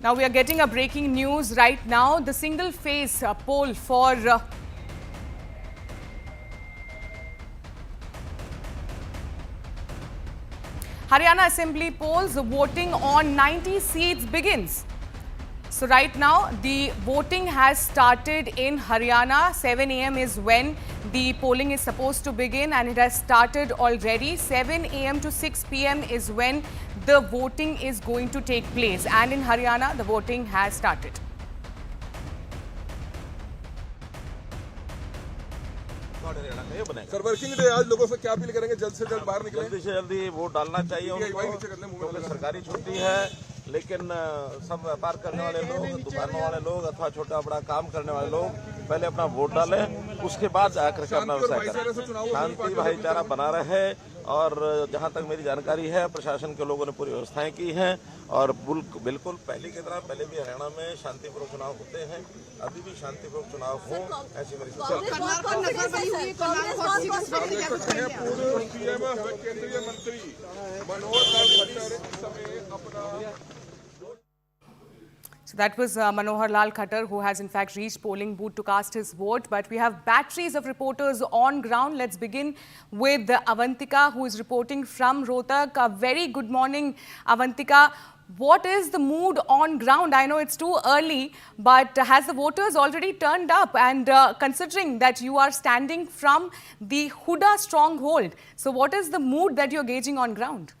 Now we are getting a breaking news right now. The single phase poll for Haryana Assembly polls, voting on 90 seats begins. So right now the voting has started in Haryana. 7 a.m. is when the polling is supposed to begin, and it has started already. 7 a.m. to 6 p.m. is when the voting is going to take place, and in Haryana the voting has started. Sir working day आज लोगों से क्या appeal करेंगे? जल्द से जल्द बाहर निकलें। जल्दी से जल्दी वोट डालना चाहिए उनको, क्योंकि सरकारी छुट्टी है। लेकिन सब व्यापार करने वाले लोग, दुकानों वाले लोग अथवा छोटा बड़ा काम करने वाले लोग पहले अपना वोट डालें, उसके बाद जाकर के अपना व्यवसाय करें। शांति भाईचारा बना रहे, और जहां तक मेरी जानकारी है प्रशासन के लोगों ने पूरी व्यवस्थाएं की हैं, और बिल्कुल पहले की तरह पहले भी हरियाणा में शांतिपूर्वक चुनाव होते हैं, अभी भी शांतिपूर्वक चुनाव हो, ऐसी मेरी पूर्व पीएम केंद्रीय मंत्री मनोहर लाल खट्टर इस समय अपना So that was Manohar Lal Khattar, who has in fact reached polling booth to cast his vote. But we have batteries of reporters on ground. Let's begin with Avantika, who is reporting from Rohtak. A very good morning, Avantika. What is the mood on ground? I know it's too early, but has the voters already turned up? And considering that you are standing from the Huda stronghold, so what is the mood that you're gauging on ground?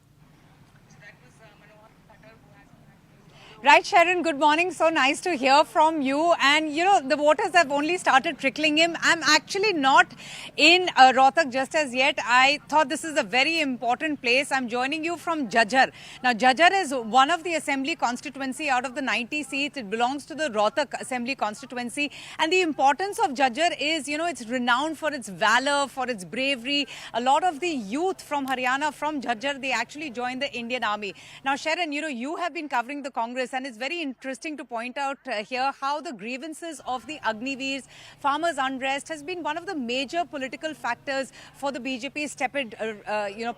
Right, Sharon, good morning. So nice to hear from you. And, you know, the voters have only started trickling in. I'm actually not in Rohtak just as yet. I thought this is a very important place. I'm joining you from Jhajjar. Now, Jhajjar is one of the assembly constituency out of the 90 seats. It belongs to the Rohtak assembly constituency. And the importance of Jhajjar is, you know, it's renowned for its valor, for its bravery. A lot of the youth from Haryana, from Jhajjar, they actually joined the Indian Army. Now, Sharon, you know, you have been covering the Congress, and it's very interesting to point out here how the grievances of the Agniveers, farmers' unrest, has been one of the major political factors for the BJP's tepid,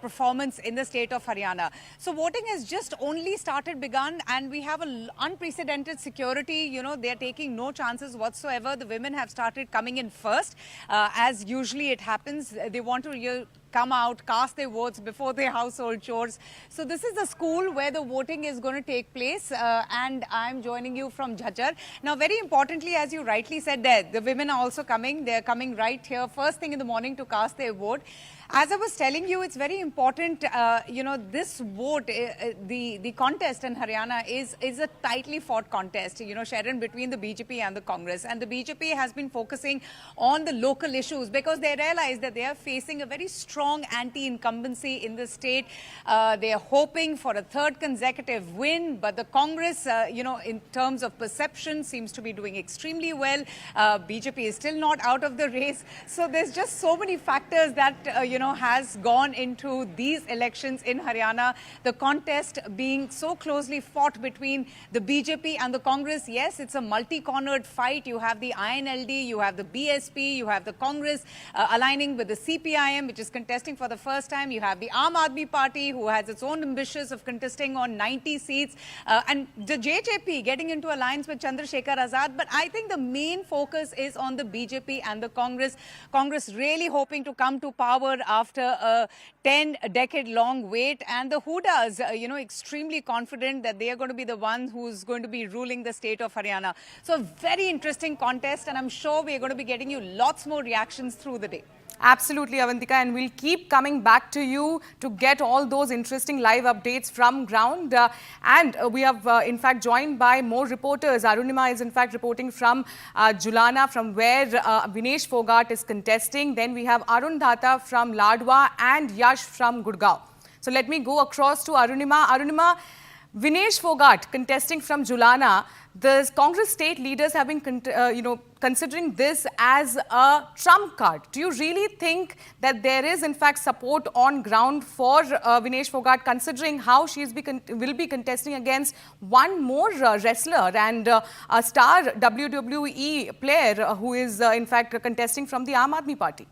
performance in the state of Haryana. So voting has just only begun, and we have an unprecedented security. You know, they're taking no chances whatsoever. The women have started coming in first, as usually it happens. They want to come out, cast their votes before their household chores. So this is the school where the voting is going to take place, and I'm joining you from Jhajjar. Now, very importantly, as you rightly said there, the women are also coming. They're coming right here first thing in the morning to cast their vote. As I was telling you, it's very important, this vote, the contest in Haryana is a tightly fought contest, you know, Sharon, between the BJP and the Congress. And the BJP has been focusing on the local issues because they realize that they are facing a very strong anti-incumbency in the state. They are hoping for a third consecutive win, but the Congress, in terms of perception, seems to be doing extremely well. BJP is still not out of the race. So there's just so many factors that, has gone into these elections in Haryana. The contest being so closely fought between the BJP and the Congress. Yes, it's a multi-cornered fight. You have the INLD, you have the BSP, you have the Congress aligning with the CPIM, which is contesting for the first time. You have the Aam Aadmi Party, who has its own ambitions of contesting on 90 seats. And the JJP getting into alliance with Chandrasekhar Azad. But I think the main focus is on the BJP and the Congress. Congress really hoping to come to power after a 10-decade-long wait. And the Hudas, extremely confident that they are going to be the one who's going to be ruling the state of Haryana. So a very interesting contest, and I'm sure we're going to be getting you lots more reactions through the day. Absolutely, Avantika, and we'll keep coming back to you to get all those interesting live updates from ground. And we have, in fact, joined by more reporters. Arunima is, in fact, reporting from Julana, from where Vinesh Fogart is contesting. Then we have Arun Dhata from Ladwa and Yash from Gurgaon. So let me go across to Arunima. Arunima, Vinesh Fogart contesting from Julana. The Congress state leaders have been, considering this as a trump card. Do you really think that there is, in fact, support on ground for Vinesh Fogart, considering how she will be contesting against one more wrestler and a star WWE player who is, in fact, contesting from the Aam Aadmi Party?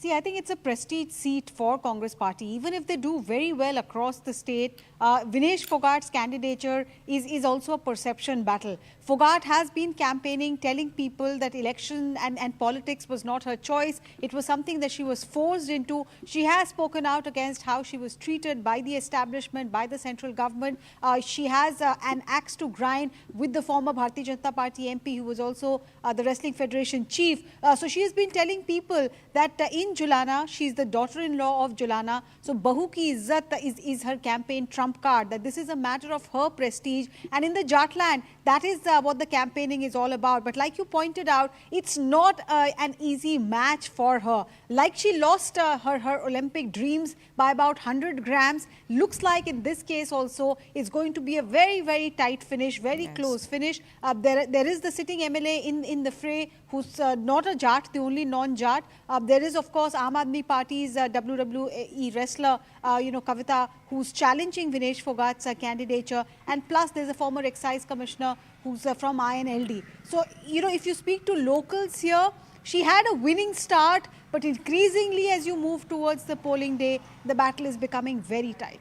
See, I think it's a prestige seat for Congress party. Even if they do very well across the state, Vinesh Phogat's candidature is also a perception battle. Phogat has been campaigning, telling people that election and politics was not her choice. It was something that she was forced into. She has spoken out against how she was treated by the establishment, by the central government. She has an axe to grind with the former Bharatiya Janata Party MP, who was also the Wrestling Federation chief. So she has been telling people that in Julana, she is the daughter-in-law of Julana. So Bahu ki Izzat is her campaign trump card, that this is a matter of her prestige. And in the Jatland, that is what the campaigning is all about. But like you pointed out, it's not an easy match for her. Like she lost her Olympic dreams by about 100 grams, looks like in this case also it's going to be a very, very tight finish, very close finish. There is the sitting MLA in the fray who's not a Jat, the only non-Jat. There is, of course, Aam Aadmi Party's WWE wrestler, Kavita, who's challenging Vinesh Phogat's candidature. And plus, there's a former excise commissioner who's from INLD. So, if you speak to locals here, she had a winning start, but increasingly as you move towards the polling day, the battle is becoming very tight.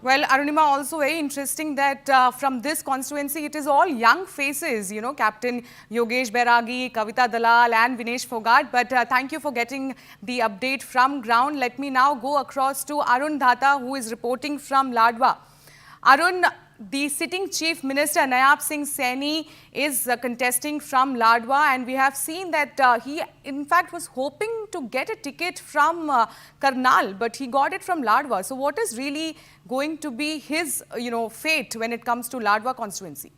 Well, Arunima, also very interesting that from this constituency, it is all young faces, Captain Yogesh Bairagi, Kavita Dalal and Vinesh Phogat. But thank you for getting the update from ground. Let me now go across to Arun Dhata, who is reporting from Ladwa. Arun, the sitting Chief Minister Nayab Singh Saini is contesting from Ladwa, and we have seen that he in fact was hoping to get a ticket from Karnal, but he got it from Ladwa. So what is really going to be his fate when it comes to Ladwa constituency?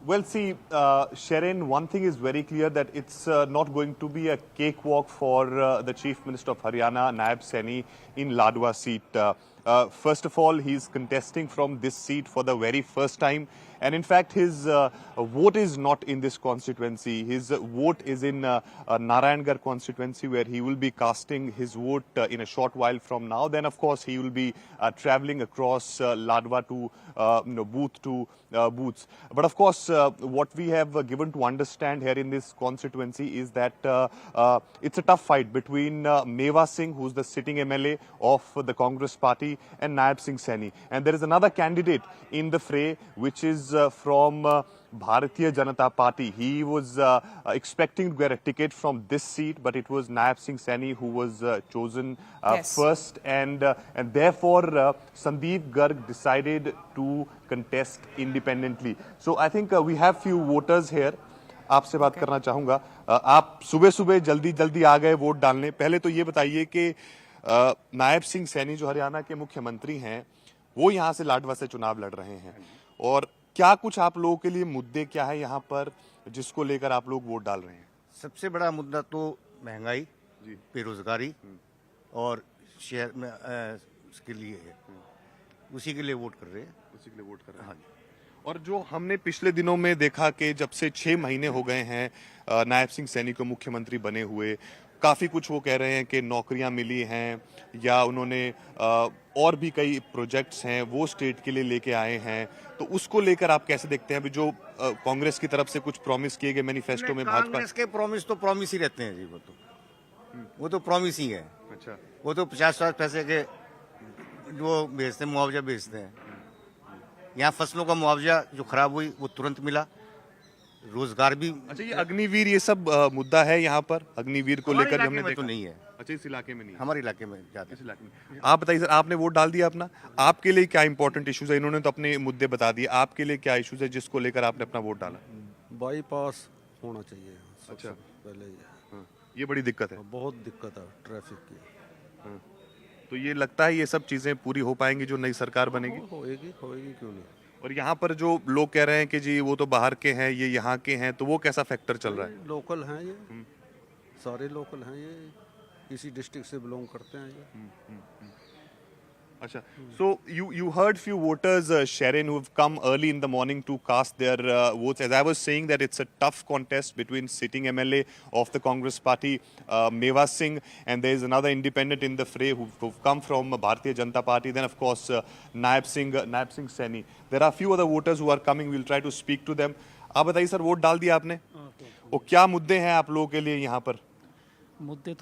Well, see, Sharon, one thing is very clear, that it's not going to be a cakewalk for the Chief Minister of Haryana, Nayab Saini, in Ladwa seat. First of all, he's contesting from this seat for the very first time. And in fact, his vote is not in this constituency. His vote is in Narayangarh constituency, where he will be casting his vote in a short while from now. Then, of course, he will be traveling across Ladwa to booth to booths. But of course, what we have given to understand here in this constituency is that it's a tough fight between Meva Singh, who's the sitting MLA of the Congress party, and Nayab Singh Saini. And there is another candidate in the fray, which is from Bharatiya Janata Party. He was expecting to get a ticket from this seat, but it was Nayab Singh Saini who was chosen first, and therefore Sandeep Garg decided to contest independently. So I think we have few voters here. आपसे बात करना चाहूंगा. आप सुबह सुबह जल्दी आ गए vote डालने. पहले तो ये बताइए कि नायब सिंह सैनी जो हरियाणा के मुख्यमंत्री हैं, वो यहाँ से लाडवा से चुनाव लड़ रहे हैं, और क्या कुछ आप लोगों के लिए मुद्दे क्या है यहाँ पर जिसको लेकर आप लोग वोट डाल रहे हैं? सबसे बड़ा मुद्दा तो महंगाई, बेरोजगारी और शहर में उसके लिए है, उसी के लिए वोट कर रहे हैं. उसी के लिए वोट कर रहे हैं. हाँ जी. और जो हमने पिछले दिनों में देखा कि जब से 6 महीने हो गए हैं नायब सिंह सैनी को मुख्यमंत्री बने हुए, काफी कुछ वो कह रहे हैं कि नौकरियां मिली हैं, या उन्होंने और भी कई प्रोजेक्ट्स हैं वो स्टेट के लिए लेके आए हैं. तो उसको लेकर आप कैसे देखते हैं? अभी जो कांग्रेस की तरफ से कुछ प्रॉमिस किए गए मैनिफेस्टो में, भाजपा कांग्रेस के प्रॉमिस तो प्रॉमिस ही रहते हैं जी. वो तो प्रॉमिस ही है. अच्छा. वो तो 50 पैसे के जो भेजते हैं, मुआवजा भेजते हैं. यहाँ फसलों का मुआवजा जो खराब हुई वो तुरंत मिला. रोजगार भी. अच्छा, ये अग्निवीर ये सब मुद्दा है यहाँ पर? अग्निवीर को लेकर हमने देखा तो नहीं है. अच्छा, इस इलाके में नहीं? हमारे इलाके में ज्यादा. इस इलाके में. आप बताइए सर, आपने वोट डाल दिया अपना? आपके लिए क्या इंपॉर्टेंट इश्यूज है? इन्होंने तो अपने मुद्दे बता दिए, आपके लिए क्या इश्यूज है जिसको लेकर आपने अपना वोट डाला? बाईपास होना चाहिए. अच्छा, पहले ये बड़ी दिक्कत है. बहुत दिक्कत है ट्रैफिक की. तो ये लगता है ये सब चीजें पूरी हो पाएंगी जो नई सरकार बनेगी? होएगी क्यों नहीं. और यहाँ पर जो लोग कह रहे हैं कि जी वो तो बाहर के हैं, ये यहाँ के हैं, तो वो कैसा फैक्टर चल रहा है? लोकल हैं ये, सारे लोकल हैं ये, इसी डिस्ट्रिक्ट से बिलोंग करते हैं ये. अच्छा, so you heard few voters, Sharon, who have come early in the morning to cast their votes. As I was saying, that it's a tough contest between sitting MLA of the Congress party, Meva Singh, and there is another independent in the fray who've come from Bharatiya Janata Party. Then, of course, Nayab Singh Saini. There are a few other voters who are coming. We'll try to speak to them. आप बताइए sir, vote डाल दिया आपने? वो क्या मुद्दे हैं आप लोगों के लिए यहाँ पर? मुद्दे